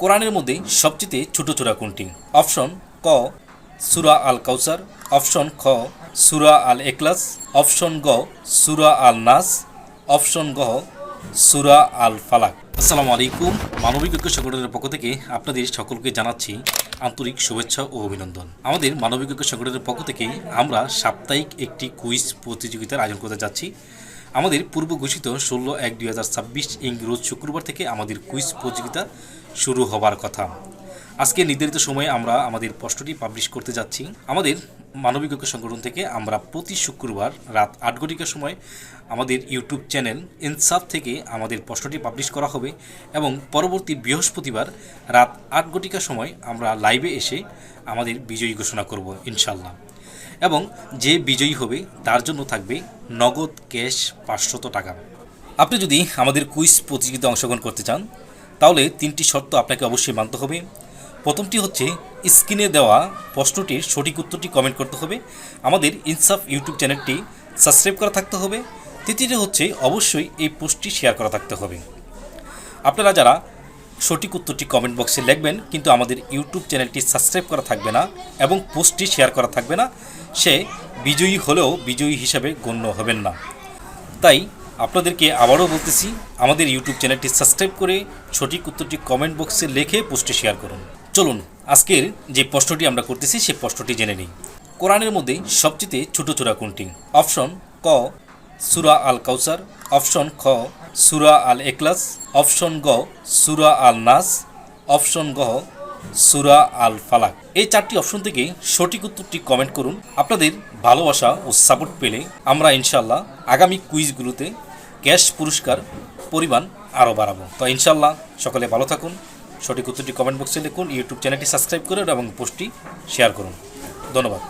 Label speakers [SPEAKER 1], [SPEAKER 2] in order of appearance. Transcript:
[SPEAKER 1] কোরআনের মধ্যে সবচেয়ে ছোট সূরা কোনটি? অপশন ক সূরা আল কাউসার, অপশন খ সূরা আল ইখলাস, অপশন গ সূরা আল নাস, অপশন গ সূরা আল ফালাক। আসসালামু আলাইকুম। মানবিক ঐক্য সংগঠনের পক্ষ থেকে আপনাদের সকলকে জানাচ্ছি আন্তরিক শুভেচ্ছা ও অভিনন্দন। আমাদের মানবিক ঐক্য সংগঠনের পক্ষ থেকে আমরা সাপ্তাহিক একটি কুইজ প্রতিযোগিতার আয়োজন করতে যাচ্ছি। আমাদের পূর্ব ঘোষিত 16/1/2026 রোজ শুক্রবার থেকে আমাদের কুইজ প্রতিযোগিতা শুরু হবার কথা। আজকে নির্ধারিত সময়ে আমরা আমাদের প্রশ্নটি পাবলিশ করতে যাচ্ছি। আমাদের মানবিক ঐক্য সংগঠন থেকে আমরা প্রতি শুক্রবার রাত 8 ঘটিকার সময় আমাদের ইউটিউব চ্যানেল ইনসাফ থেকে আমাদের প্রশ্নটি পাবলিশ করা হবে এবং পরবর্তী বৃহস্পতিবার রাত 8 ঘটিকার সময় আমরা লাইভে এসে আমাদের বিজয়ী ঘোষণা করব ইনশাল্লাহ। এবং যে বিজয়ী হবে তার জন্য থাকবে নগদ ক্যাশ 500 টাকা। আপনি যদি আমাদের কুইজ প্রতিযোগিতায় অংশগ্রহণ করতে চান তাহলে 3টি শর্ত আপনাকে অবশ্যই মানতে হবে। প্রথমটি হচ্ছে স্ক্রিনে দেওয়া প্রশ্নটির সঠিক উত্তরটি কমেন্ট করতে হবে, আমাদের ইনসাফ ইউটিউব চ্যানেলটি সাবস্ক্রাইব করা থাকতে হবে। তৃতীয়টি হচ্ছে অবশ্যই এই পোস্টটি শেয়ার করা থাকতে হবে। আপনারা যারা সঠিক উত্তরটি কমেন্ট বক্সে লিখবেন কিন্তু আমাদের ইউটিউব চ্যানেলটি সাবস্ক্রাইব করা থাকবে না এবং পোস্টটি শেয়ার করা থাকবে না, সে বিজয়ী হলেও বিজয়ী হিসাবে গণ্য হবেন না। তাই আপনাদেরকে আবারও বলতেছি, আমাদের ইউটিউব চ্যানেলটি সাবস্ক্রাইব করে সঠিক উত্তরটি কমেন্ট বক্সে লিখে পোস্টে শেয়ার করুন। চলুন আজকের যে প্রশ্নটি আমরা করতেছি সেই প্রশ্নটি জেনে নিই। কোরআনের মধ্যে সবচেয়ে ছোট সূরা কোনটি? অপশন ক সূরা আল কাউসার, অপশন খ সূরা আল ইখলাস, অপশন গ সূরা আল নাস, অপশন গ সূরা আল ফালাক। এই 4টি অপশন থেকে সঠিক উত্তরটি কমেন্ট করুন। আপনাদের ভালোবাসা ও সাপোর্ট পেলে আমরা ইনশাল্লাহ আগামী কুইজগুলোতে ক্যাশ পুরস্কার পরিমাণ আরও বাড়াবো। তো ইনশাল্লাহ সকলে ভালো থাকুন, সঠিক উত্তরটি কমেন্ট বক্সে লিখুন, ইউটিউব চ্যানেলটি সাবস্ক্রাইব করুন এবং পোস্টটি শেয়ার করুন। ধন্যবাদ।